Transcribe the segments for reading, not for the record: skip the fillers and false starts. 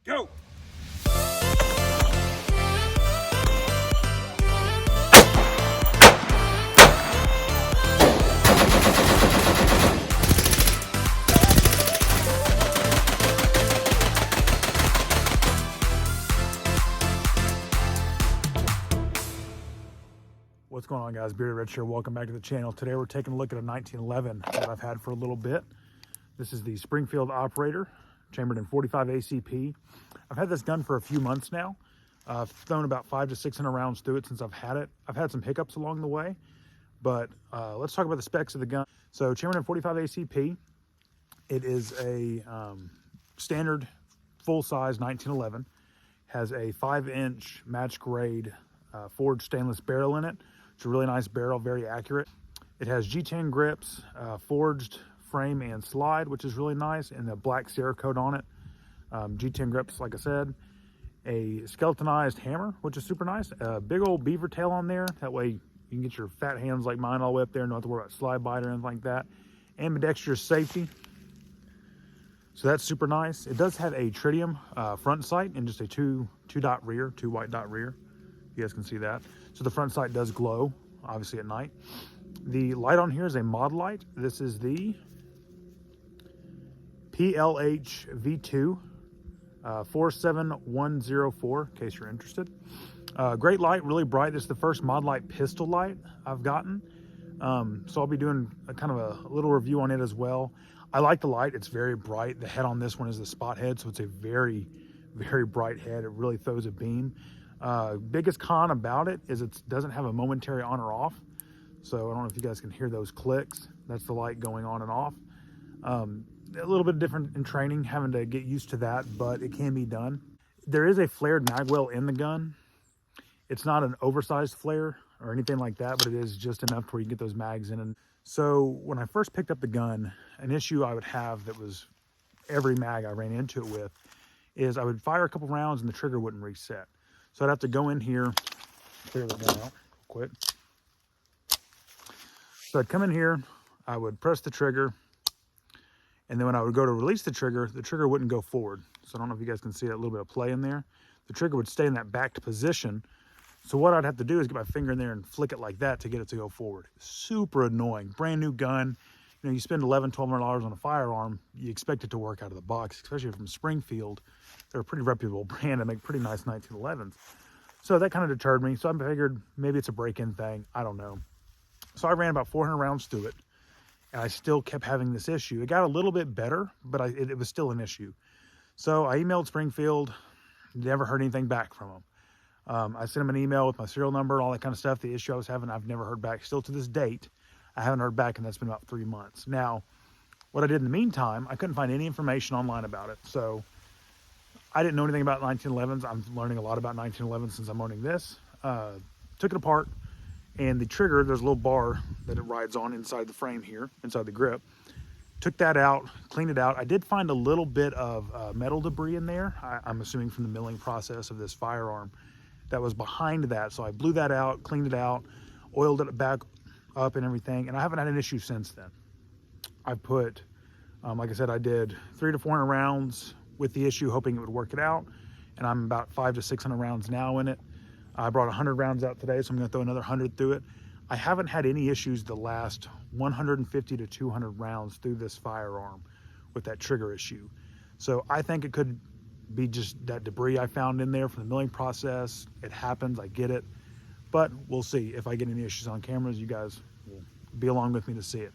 Go! What's going on, guys? Bearded Rich here. Welcome back to the channel. Today we're taking a look at a 1911 that I've had for a little bit. This is the Springfield Operator, chambered in 45 ACP. I've had this gun for a few months now. I've thrown about 500 to 600 rounds through it since I've had it. I've had some hiccups along the way, but let's talk about the specs of the gun. So, chambered in 45 ACP. It is a standard full-size 1911. Has a 5-inch match grade forged stainless barrel in it. It's a really nice barrel, very accurate. It has G10 grips, forged frame and slide, which is really nice, and the black Cerakote on it. G10 grips, like I said. A skeletonized hammer, which is super nice. A big old beaver tail on there. That way you can get your fat hands like mine all the way up there. Don't have to worry about slide bite or anything like that. Ambidextrous safety. So that's super nice. It does have a tritium front sight and just a two dot rear, 2 white dot rear. You guys can see that. So the front sight does glow, obviously at night. The light on here is a mod light. This is the PLH V2 47104, in case you're interested. Great light, really bright. This is the first mod light pistol light I've gotten. So I'll be doing a kind of a little review on it as well. I like the light. It's very bright. The head on this one is the spot head, so it's a very, very bright head. It really throws a beam. Biggest con about it is it doesn't have a momentary on or off. So I don't know if you guys can hear those clicks. That's the light going on and off. A little bit different in training, having to get used to that, but it can be done. There is a flared magwell in the gun. It's not an oversized flare or anything like that, but it is just enough to where you can get those mags in. And so when I first picked up the gun, an issue I would have that was every mag I ran into it with is I would fire a couple rounds and the trigger wouldn't reset. So I'd have to go in here, clear the gun out real quick. So I'd come in here, I would press the trigger, and then when I would go to release the trigger wouldn't go forward. So I don't know if you guys can see that little bit of play in there. The trigger would stay in that backed position. So what I'd have to do is get my finger in there and flick it like that to get it to go forward. Super annoying. Brand new gun. You know, you spend $1,100, $1,200 on a firearm, you expect it to work out of the box, especially from Springfield. They're a pretty reputable brand and make pretty nice 1911s. So that kind of deterred me. So I figured maybe it's a break-in thing. I don't know. So I ran about 400 rounds through it, and I still kept having this issue. It got a little bit better, but it was still an issue. So I emailed Springfield, never heard anything back from them. I sent them an email with my serial number, all that kind of stuff. The issue I was having, I've never heard back. Still to this date, I haven't heard back, and that's been about 3 months. Now, what I did in the meantime, I couldn't find any information online about it. So I didn't know anything about 1911s. I'm learning a lot about 1911s since I'm owning this. Took it apart, and the trigger, there's a little bar that it rides on inside the frame here, inside the grip. Took that out, cleaned it out. I did find a little bit of metal debris in there. I'm assuming from the milling process of this firearm that was behind that. So I blew that out, cleaned it out, oiled it back up and everything, and I haven't had an issue since then. I put, like I said, I did 300 to 400 rounds with the issue, hoping it would work it out, and I'm about 500 to 600 rounds now in it. I brought 100 rounds out today, so I'm going to throw another 100 through it. I haven't had any issues the last 150 to 200 rounds through this firearm with that trigger issue. So I think it could be just that debris I found in there from the milling process. It happens, I get it, but we'll see. If I get any issues on cameras, you guys will be along with me to see it.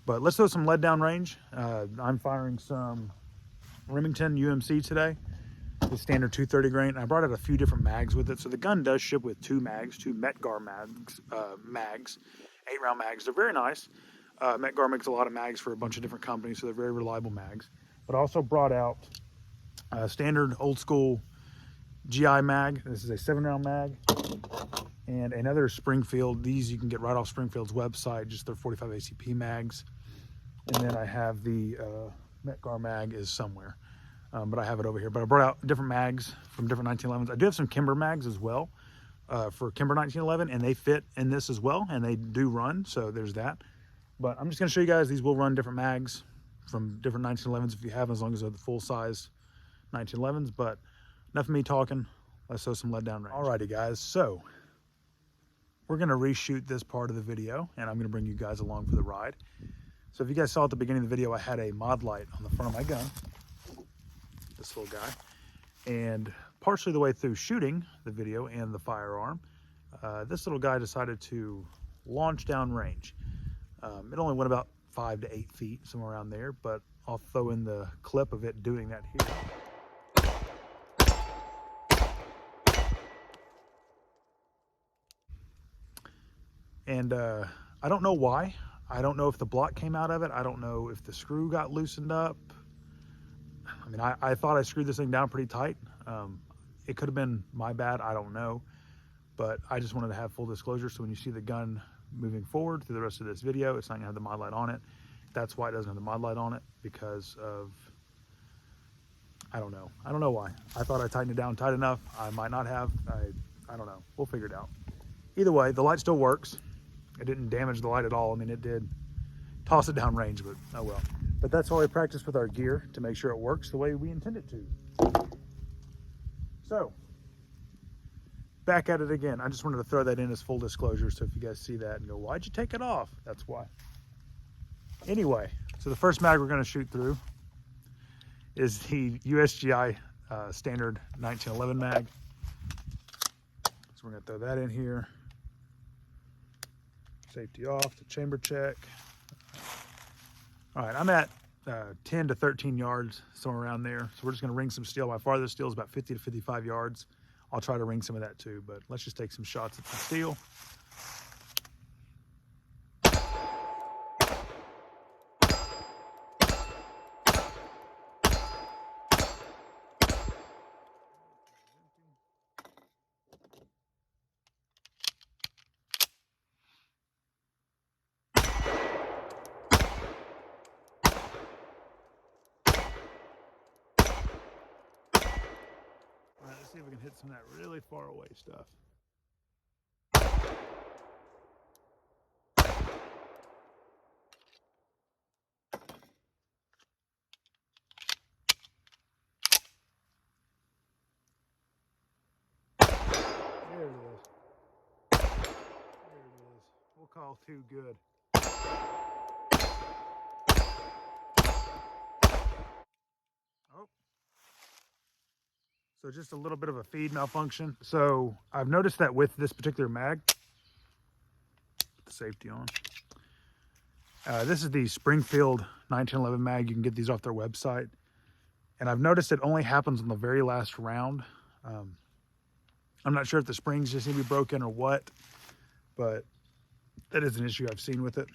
But let's throw some lead down range. I'm firing some Remington UMC today, the standard 230 grain. I brought out a few different mags with it. So the gun does ship with 2 mags, 2 Metgar mags, 8-round mags. They're very nice. Metgar makes a lot of mags for a bunch of different companies, so they're very reliable mags. But I also brought out a standard old school GI mag. This is a 7-round mag. And another Springfield. These you can get right off Springfield's website, just their 45 ACP mags. And then I have the Metgar mag is somewhere. But I have it over here. But I brought out different mags from different 1911s. I do have some Kimber mags as well for Kimber 1911, and they fit in this as well, and they do run, so there's that. But I'm just going to show you guys, these will run different mags from different 1911s if you have, as long as they're the full-size 1911s, but enough of me talking. Let's throw some lead down range. Alrighty guys, so we're gonna reshoot this part of the video and I'm gonna bring you guys along for the ride. So if you guys saw at the beginning of the video, I had a mod light on the front of my gun, this little guy. And partially the way through shooting the video and the firearm, this little guy decided to launch down range. It only went about 5 to 8 feet, somewhere around there, but I'll throw in the clip of it doing that here. And I don't know why. I don't know if the block came out of it. I don't know if the screw got loosened up. I mean, I thought I screwed this thing down pretty tight. It could have been my bad, I don't know. But I just wanted to have full disclosure, so when you see the gun moving forward through the rest of this video, it's not gonna have the mod light on it. That's why it doesn't have the mod light on it, because of, I don't know. I don't know why. I thought I tightened it down tight enough. I might not have. I don't know. We'll figure it out. Either way, the light still works. It didn't damage the light at all. I mean, it did toss it down range, but oh well. But that's why we practice with our gear, to make sure it works the way we intend it to. So, back at it again. I just wanted to throw that in as full disclosure, so if you guys see that and go, why'd you take it off? That's why. Anyway, so the first mag we're going to shoot through is the USGI standard 1911 mag. So we're going to throw that in here. Safety off, the chamber check. All right, I'm at 10 to 13 yards, somewhere around there. So we're just going to ring some steel. My farthest steel is about 50 to 55 yards. I'll try to ring some of that too, but let's just take some shots at some steel. Let's see if we can hit some of that really far away stuff. There it is. There it is. We'll call too good. So just a little bit of a feed malfunction. So I've noticed that with this particular mag, put the safety on. This is the Springfield 1911 mag. You can get these off their website. And I've noticed it only happens on the very last round. I'm not sure if the springs just need to be broken or what, but that is an issue I've seen with it.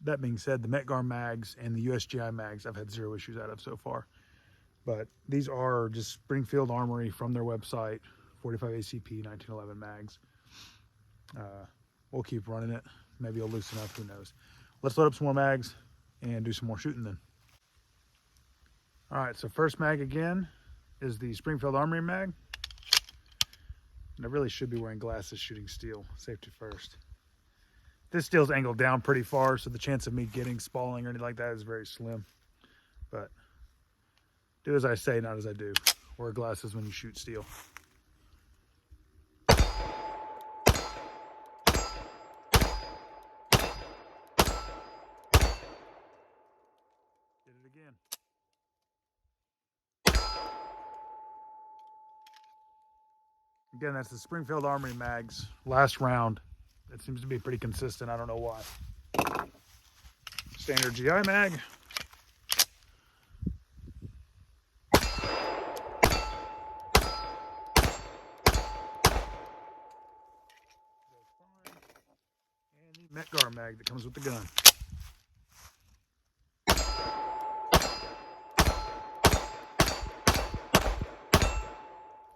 That being said, the Metgar mags and the USGI mags I've had zero issues out of so far. But these are just Springfield Armory from their website, 45 ACP 1911 mags. We'll keep running it. Maybe it'll loosen up, who knows. Let's load up some more mags and do some more shooting then. All right, so first mag again is the Springfield Armory mag. And I really should be wearing glasses shooting steel, safety first. This steel's angled down pretty far, so the chance of me getting spalling or anything like that is very slim. But do as I say, not as I do. Wear glasses when you shoot steel. Did it again. Again, that's the Springfield Armory mags. Last round. It seems to be pretty consistent. I don't know why. Standard GI mag. And the Metgar mag that comes with the gun.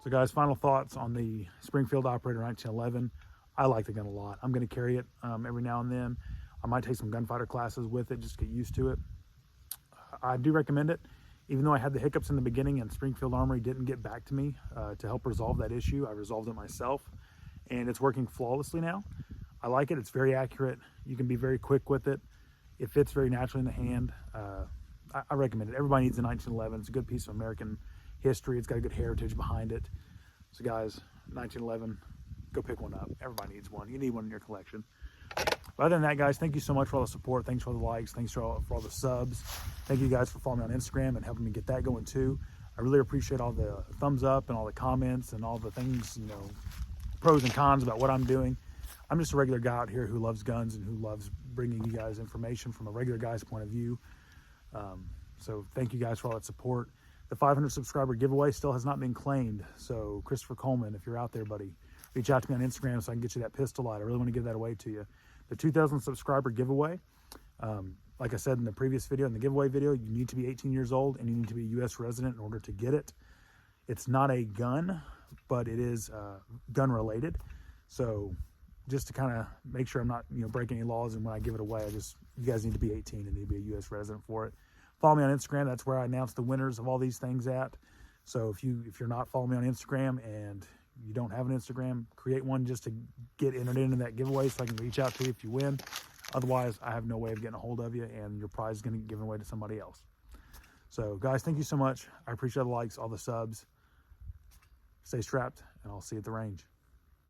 So guys, final thoughts on the Springfield Operator 1911. I like the gun a lot. I'm going to carry it every now and then. I might take some gunfighter classes with it just to get used to it. I do recommend it, even though I had the hiccups in the beginning and Springfield Armory didn't get back to me to help resolve that issue. I resolved it myself and it's working flawlessly now. I like it. It's very accurate. You can be very quick with it. It fits very naturally in the hand. I recommend it. Everybody needs a 1911. It's a good piece of American history. It's got a good heritage behind it. So guys, 1911, go pick one up. Everybody needs one. You need one in your collection. But other than that, guys, thank you so much for all the support. Thanks for all the likes. Thanks for all the subs. Thank you guys for following me on Instagram and helping me get that going too. I really appreciate all the thumbs up and all the comments and all the things, you know, pros and cons about what I'm doing. I'm just a regular guy out here who loves guns and who loves bringing you guys information from a regular guy's point of view. So thank you guys for all that support. The 500 subscriber giveaway still has not been claimed. So Christopher Coleman, if you're out there, buddy, reach out to me on Instagram so I can get you that pistol light. I really want to give that away to you. The 2,000 subscriber giveaway, like I said in the previous video, in the giveaway video, you need to be 18 years old and you need to be a U.S. resident in order to get it. It's not a gun, but it is gun related. So just to kind of make sure I'm not, you know, breaking any laws, and when I give it away, you guys need to be 18 and need to be a U.S. resident for it. Follow me on Instagram. That's where I announce the winners of all these things at. So if you're not following me on Instagram and you don't have an Instagram, create one just to get entered into that giveaway so I can reach out to you if you win. Otherwise, I have no way of getting a hold of you, and your prize is going to get given away to somebody else. So guys, thank you so much. I appreciate the likes, all the subs. Stay strapped, and I'll see you at the range.